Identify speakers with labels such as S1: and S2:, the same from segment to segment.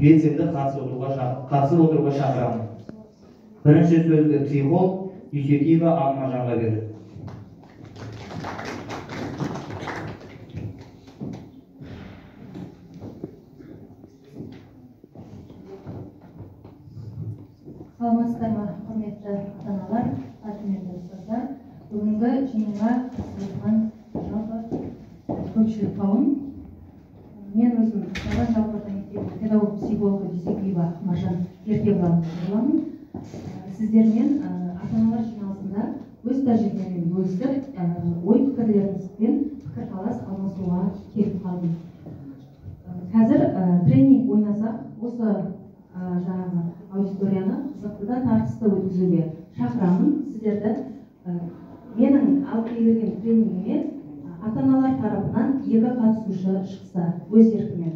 S1: белсенді қатысып отыруға шақырамын. Бірінші сөзді психолог Дүйсекеева Алмажанға берді.
S2: Саламатсыздар ма, құрметті ата-аналар, қадірлі ұстаздар. Бүгінгі жиынға қатысқан жалпы көпшілік қауым. Мен өзім Ақтаудан жалпы орта мектебінің педагог психологы Дүйсекеева Маржан Еркебұлан боламын. Сіздермен ата-аналар жиналысында өз тәжірибеммен бөлісіп, ой пікірлеріңізбен пікірталас алмасуға келіп қалдым. Қазір тренинг ойнасақ, осы жаңағы аудиторияны қызықты да тартысты өткізуге шақырамын сіздерді. Менің алып келген тренингіме ата-аналар тарапынан 2 қатысушы шықса өз еркімен.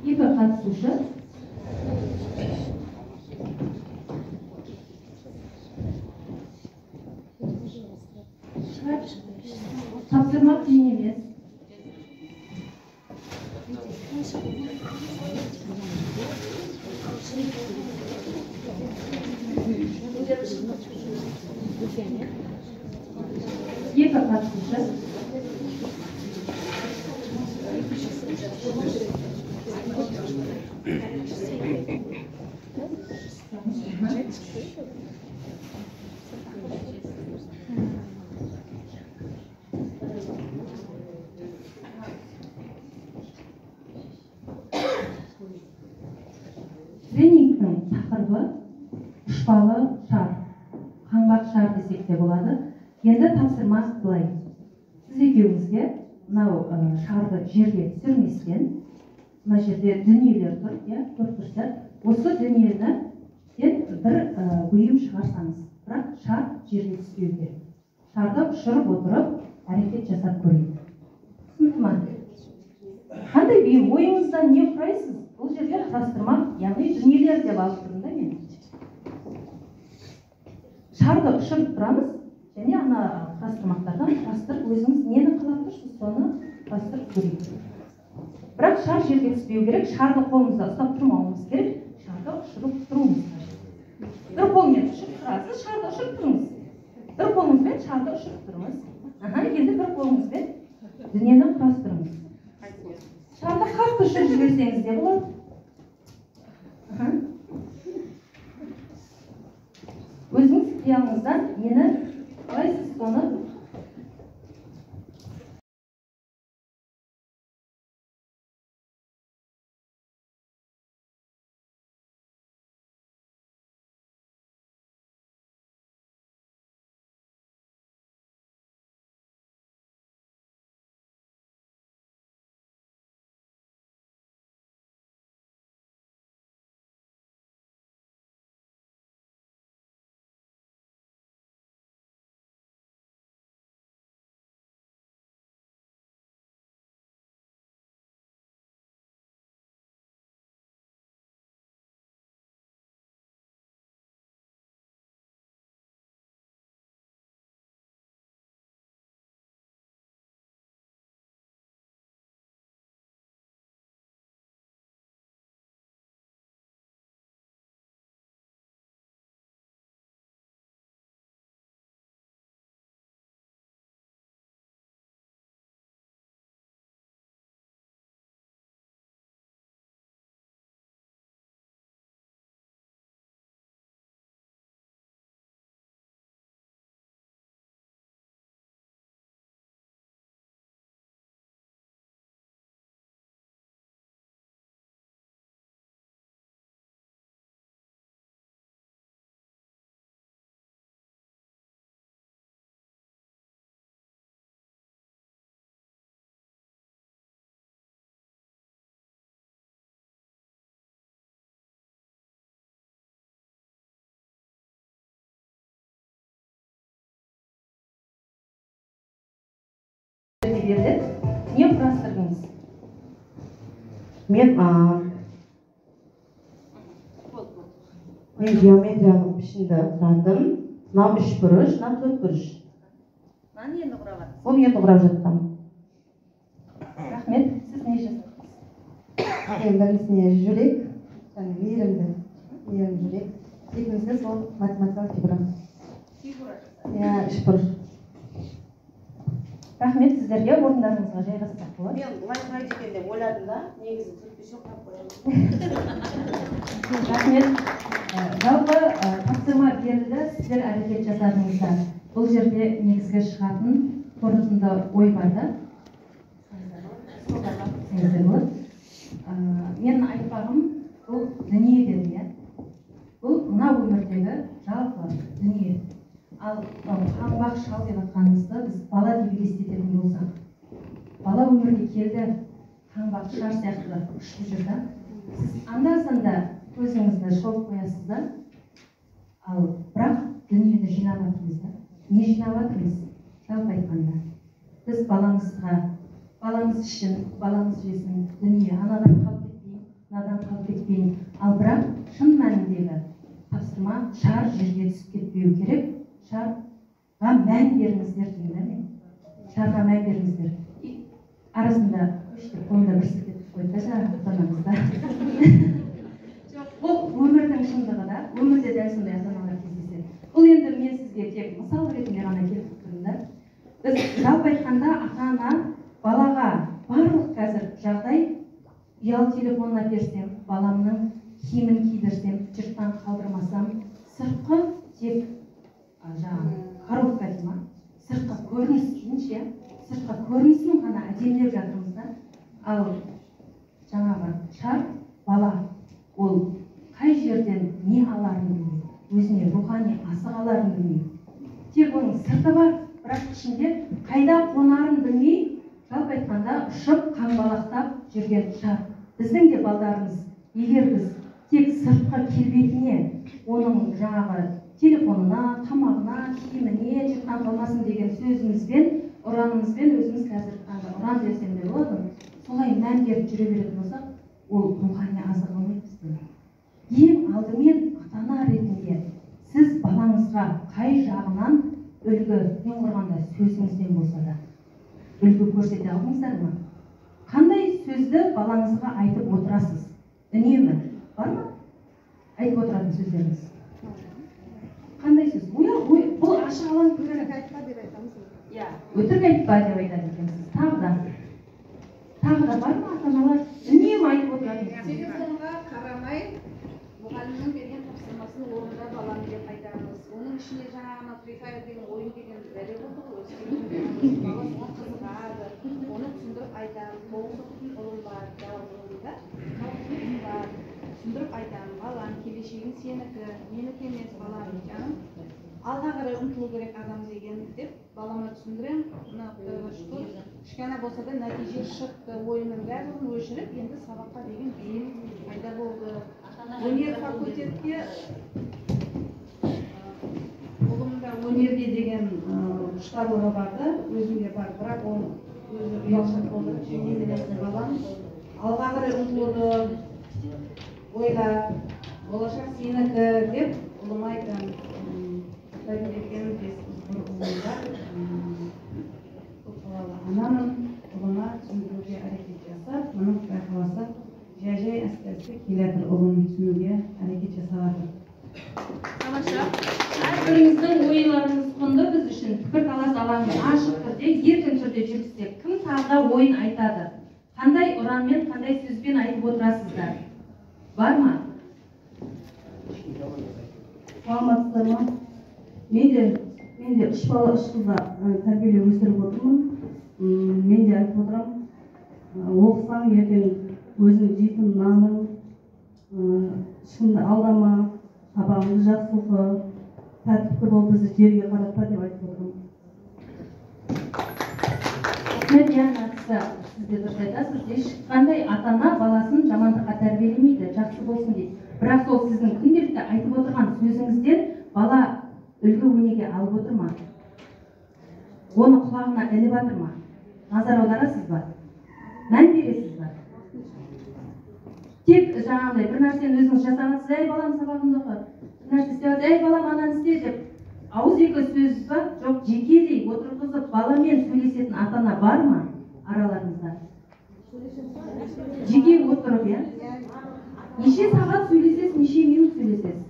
S2: Екі қатысушы. Тапсырма қиын емес. Екі қатысушы. Тренингтің тақырыбы ұшпалы шар, қаңбақ шар десек те болады. Енді тапсырма былай. Сіз екеуіңізге мынау шарды жерге түсірместен, мына жерде дүниелер тұр, көріп тұрсыздар. Осы дүниені бір бұйым шығарсаңыз, бірақ шар жерге түспеуге. Шарды ұшырып отырып, әрекет жасап көрейік. Түсінікті ма? Қандай бұйым? Ойыңыздан не құрайсыз? Бұл жерде құрастырмақ, яғни дүниелер деп алып тұрмын да мен. Шарды ұшырып тұрамыз, және ана құрастырмақтардан құрастырып, өзіңіз нені қалап тұрсыз, соны құрастырып көрейік. Бірақ шар жерге түспеу керек, шарды қолыңызда ұстап тұрмауыңыз керек, шарды ұшырып тұруыңыз қажет. Бір қолмен ұшырып тұрасыз, шарды ұшырып тұрыңыз. Бір қолыңызбен шарды ұшырып тұрыңыз. Енді бір қолыңызбен дүниені құрастырыңыз. Шарды қатты ұшырып жіберсеңіз де болады. Өзіңіз қиялыңыздан нені қалайсыз, соны не құрастырдыңыз?
S3: Мен геометриялық пішінді құрадым. Мынау 3 бұрыш, мынау 4 бұрыш.
S2: Наны енді құрап жатырсыз?
S3: Оны енді құрап жатқам. ең біріншісіне жүрек және мейірімді жүрек, екіншісі сол математикалық фигура. Иә, үшбұрыш.
S2: Рахмет сіздерге, орындарыңызға жайғассақ болады.
S3: Мен былай қарайды екен деп ойладым да, негізі түртпеше қойып қоямын.
S2: Рахмет. Жалпы тапсырма берілді, сіздер әрекет жасадыңыздар. Бұл жерде негізгі шығатын қорытынды ой бар да. Мен айтпағым, бұл дүние деді, иә. Бұл мына өмірдегі жалпы дүние. Ал қаңбақ шал деп атқанымызды біз бала деп елестететін болсақ, бала өмірге келді, қаңбақ шар сияқты ұшып жүрді. Сіз анда-санда көзіңізді шолып қоясыз да, ал бірақ дүниені жинап жатырмыз да. Не жинап жатырмыз? Жалпы айтқанда. Біз баламыз үшін, баламыз жесін, дүние анадан қалып кетпейін, мынадан қалып кетпейін. Ал бірақ шын мәніндегі тапсырма шар жерге түсіп кетпеу керек. Шарға мән беріңіздер деймін, мен. Шарға мән беріңіздер. Арасында қолында бір сілтетіп қойды да, ата-анамызда. Бұл өмірдің шындығы да, өмірде дәл сондай ата-аналар кездеседі. Бұл енді мен сізге тек мысал ретінде ғана келтіріп тұрмын да. Біз жалпы айтқанда ата-ана балаға барлық қазір жағдай, ұялы телефонын әперсем, баламның киімін кидірсем, жұрттан қалдырмасам, сыртқы тек коробка дейма, сыртқы көрініс дейінші, сыртқы көрінісін ғана әдемілеп жатырмыз да. Ал жаңағы шар бала, ол қай жерден не аларын білмейді, өзіне рухани асық аларын білмейді. Тек оның сырты бар, бірақ ішінде қайда қонарын білмей, жалпы айтқанда ұшып қаңбалақтап жүрген шар. Біздің де балдарымыз, егер біз тек сыртқы келбетіне, оның жаңағы телефонына, тамағына, киіміне жұрттан қалмасын деген сөзімізбен, ұранымызбен өзіміз қазір ұран десем де болады, солай мән беріп жүре беретін болсақ, ол рухани азық алмайды бізден. Ең алдымен ата-ана ретінде сіз балаңызға қай жағынан үлгі, ең құрғанда сөзіңізден болса да, үлгі көрсете алдыңыздар ма? Қандай сөзді балаңызға айтып отырасыз? Үнемі бар ма? Айтып отыратын сөздеріңіз. Қандай сөз? Бұл ашық алаң өтірік айтпа деп айтамыз. Өтірік айтпа деп айтады екенсіз. Тағы да бар ма ата-аналар? Үнемі айтып отыратын.
S4: Телефонға қарамай, мұғалімнің берген тапсырмасын орында баланы деп айтамыз. Оның ішіне жаңағына Free Fire деген ойын деген бәле болды ғой. Бала соған қызығады. Оны түсіндіріп айтамыз. 9 оқитын ұлым бар, түсіндіріп айтамын. Балам, келешегің сенікі, менікі емес балам, жаным. Алға қарай ұмтылу керек адам деген деп балама түсіндірем. Мына Құдайға шүкір, кішкене болса да нәтиже шықты. Ойынның барлығын өшіріп, енді сабаққа деген бейім пайда болды. Өнер факультетке ұлымда өнерге деген құштарлығы барды, өзімде бар, бірақ ол өзі ұялшақ болды. Немелесін балам алға қарай ұмтылуды ойла, болашақ сенікі деп ұлыма айтамын. Анамын, ұлыма түсіндіруге әрекет жасап, мұның байқаласа жай әсті келетір ұлым түсінуге әрекет жасалады.
S2: Тамаша. Әрбіріңіздің ойларыңыз құнды біз үшін пікірталас алаңын ашық түрде, еркін түрде жүргізсек, кім тағы ойын айтады? Қандай ұранмен, қандай сөзбен айтып отырасыздар? Бар ма?
S5: Саламатсыздар ма? Мен де 3 бала 3 қызды тәрбиелеп өсіріп отырмын. Мен де айтып отырамын, оқысаң ертең өзің жейтін наның, ешкімді алдама, сабағыңды жақсы оқы, тәртіпті бол, бізді жерге қаратпа деп айтып отырмын.
S2: Диана кісі, сіз де дұрыс айтасыз, ешқандай ата-ана баласын жамандыққа тәрбиелемейді, жақсы болсын дейді. Бірақ сол сіздің күнделікті айтып отырған сөзіңізден бала үлгі өнеге алып отыр ма? Оны құлағына іліп жатыр ма? Назар аударасыз ба? Мән бересіз ба? Тек жаңағыдай бір нәрсені өзіңіз жасағансыз, әй балам сабағыңды оқы, бір нәрсе істеп, әй балам ананы істе деп ауыз екі сөз ба? Жоқ, жекелей отырғызып баламен сөйлесетін ата-ана бар ма араларыңызда? жеке отырып, иә? Неше сағат сөйлесесіз, неше минут сөйлесесіз?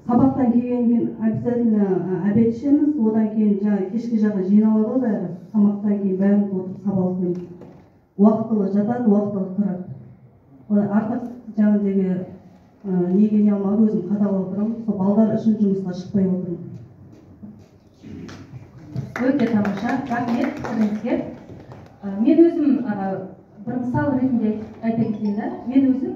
S5: Сабақтан келгеннен кейін обязательно обед ішеміз, одан кейін жаңағы кешкі жағы жиналады ғой бәрі. Тамақтан кейін бәріміз отырып сабақ оқимыз. Уақытылы жатады, уақытылы тұрады. Артық жаңағыдегі неге не алмады, өзім қадағалап отырамын. Сол балдар үшін жұмысқа шықпай отырмын.
S2: Өте тамаша, рахмет сіздерге. Мен өзім бір мысал ретінде айта кетейін да. Мен өзім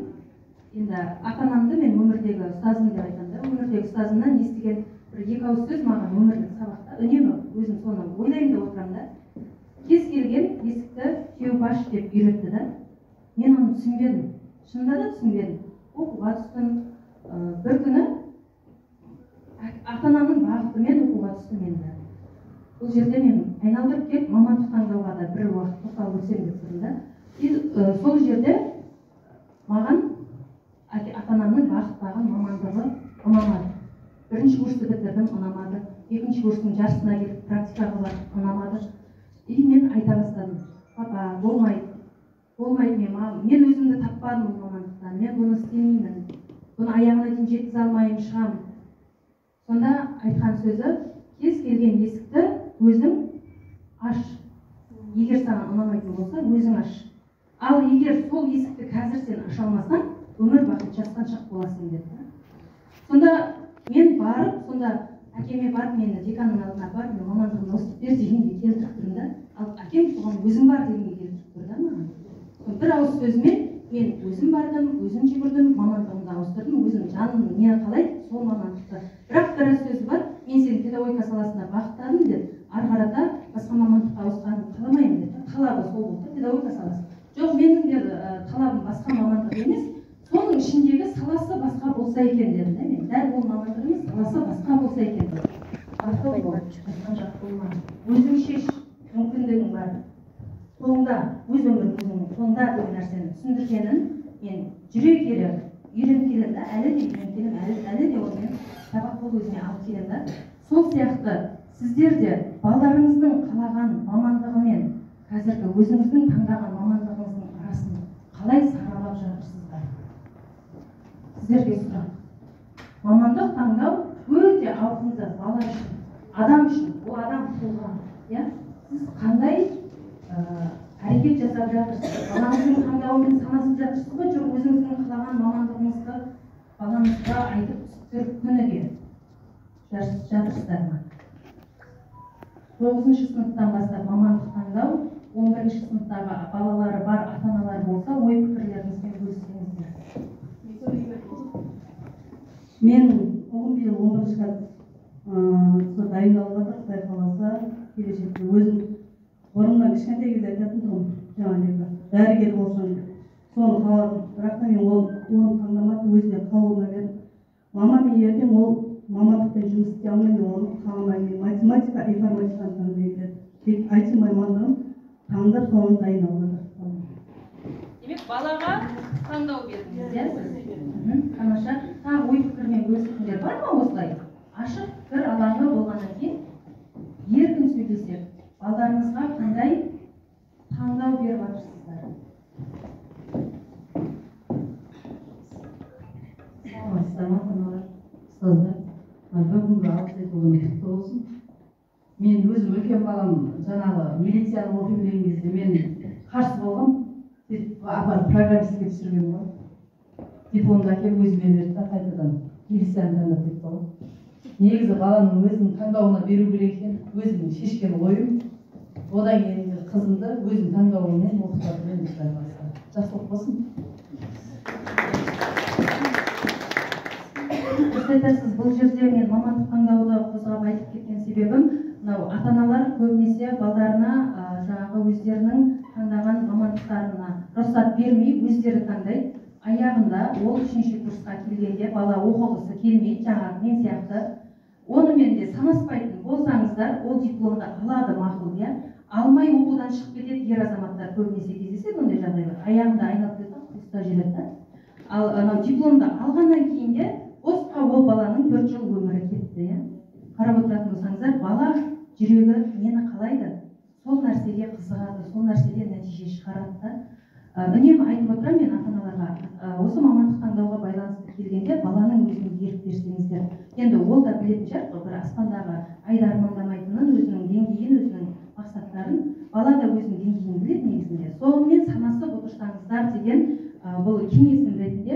S2: енді ата-анамды мен өмірдегі ұстазым деп айтамын да. Өмірдегі ұстазымнан естіген бір екі ауыз сөз маған өмірлік сабақта үнемі өзім соны ойлаймын деп отырамын да. Кез келген есікті теуіп аш деп үйретті да. Мен оны түсінбедім. Шынында да түсінбедім. Оқуға түстім. Бір күні ата-анамның бағытымен оқуға түстім енді. Бұл жерде мен айналдырып келіп мамандық таңдауға да бір уақыт тоқталып өтсем деп тұрмын да. Сол жерде маған ата-анамның бағыттаған мамандығы ұнамады. Бірінші курсты бітірдім, ұнамады. Екінші курстың жарысына келіп практикаға барып ұнамады. И мен айта бастадым. Папа, болмайды. Болмайды мен өзімді таппадым бұл мамандықтан. Мен бұны істемеймін. Бұны аяғына дейін жеткізе алмаймын, шығамын. Сонда айтқан сөзі, кез келген есікті өзің аш. Егер саған ұнамайтын болса, өзің аш. Ал егер сол есікті қазір сен аша алмасаң, өмір бақи жасқаншақ боласың деді. Сонда мен барып, сонда әкеме барып, мені деканның алдына барып, мен мамандығымды осы бер дегенге келтіріп тұрмын да. Ал әкем соған өзің бар дегенге келтіріп тұр да маған. Бір ауыз сөзімен мен өзім бардым, өзім жүгірдім, мамандығымды ауыстырдым, өзім жаным не қалайды, сол мамандықты. Бірақ бір сөзі бар, мен сені педагогика саласына бағыттадым деді. Ары қарата басқа мамандыққа ауысқанын қаламаймын деді. Талабы сол болды, педагогика саласы. Жоқ, менің де талабым басқа мамандық емес, соның ішіндегі саласы басқа болса екен дедім да мен. Дәл бұл мамандық емес, саласы басқа болса екен деді. Артық бол, басқан жақ болма. Өзің шеш, мүмкіндігің бар. Соңда, өз өміріңнің соңда деген нәрсені түсіндіргенін мен жүре келе, үйреніп келем да, әлі де үйреніп келем, әлі де онымен сабақ болып өзіме алып келем да. Сол сияқты сіздер де балдарыңыздың қалаған мамандығымен қазіргі өзіңіздің таңдаған мамандығыңыздың арасын қалай саралап жатырсыздар? Сіздерге сұрақ. Мамандық таңдау өте ауқымды бала үшін, адам үшін, ол адам тұлға, иә? Сіз қандай әрекет жасап жатырсыз? Балаңыздың таңдауымен санасып жатырсыз ба, жоқ өзіңіздің қалаған мамандығыңызды балаңызға айтып түсіндіріп күніге жатырсыздар ма? 9-шы сыныптан бастап мамандық таңдау, 11-ші сыныптағы балалары бар ата-аналар болса, ой пікірлеріңізбен бөліссеңіздер.
S5: Мен ұлым биыл 11-ші класқа дайындалып жатыр, Құдай қаласа, келешекте өзім бұрыннан кішкентай кезде айтатын тұғым, жаңағы дәрігер болсам деп. Соны қаладым, бірақ та мен оны таңдамады, өзіне қалуына бердім. Мама, мен ертең ол мамандықпен жұмыс істей алмаймын, оны қаламаймын, математика, информатиканы таңдаймын деді. Тек IT мамандығын таңдап, соны дайындалып жатыр.
S2: Демек, балаға таңдау бердіңіз, иә? Тамаша. Тағы ой пікірмен бөлісетіндер бар ма осылай? Ашық бір алаңы болғаннан кейін еркін сөйлесек, балдарыңызға қандай таңдау беріп жатырсыздар?
S6: Саламатсыздар, ұстаздар. Бүгінгі алғыс күні құтты болсын. Мен өзім үлкен балам жаңағы милицияны оқимын деген кезде мен қарсы болғам. Апарып программистке түсірген ғой. Дипломды әкеліп өзіме берді да қайтадан милицияны таңдап кетті ғой. Негізі баланың өзінің таңдауына беру керек екен, өзінің шешкен ойым. Одан кейін қызымды өзінің таңдауымен оқытатынын құдай қаласа. Жақсылық болсын.
S2: Дұрыс айтасыз, бұл жерде мен мамандық таңдауды қозғап айтып кеткен себебім, мынау ата-аналар көбінесе балдарына жаңағы өздерінің таңдаған мамандықтарына рұқсат бермей, өздері таңдайды. Аяғында ол 3-ші курсқа келгенде бала оқығысы келмейді, жаңағы мен сияқты. Онымен де санаспайтын болсаңыздар, ол дипломды алады мақұл, иә? Алмай оқудан шығып кетеді ер азаматтар көбінесе кездеседі ондай жағдайлар. Аяғында айналып кетеді, курста жүреді да. Ал анау дипломды алғаннан кейін де босқа ол баланың 4 жыл өмірі кетті, иә? Қарап отыратын болсаңыздар, бала жүрегі нені қалайды? Сол нәрсеге қызығады. болады, сол нәрседен нәтиже шығарады да. Үнемі айтып отырамын мен ата-аналарға, осы мамандық таңдауға байланысты келгенде баланың өзіне ерік берсеңіздер. Енді ол да білетін шығар, бір аспандағы айды армандамайтынын, өзінің деңгейін, өзінің мақсаттарын, бала да өзінің деңгейін біледі негізінде. Сонымен санасып отырсаңыздар деген бұл кеңесім ретінде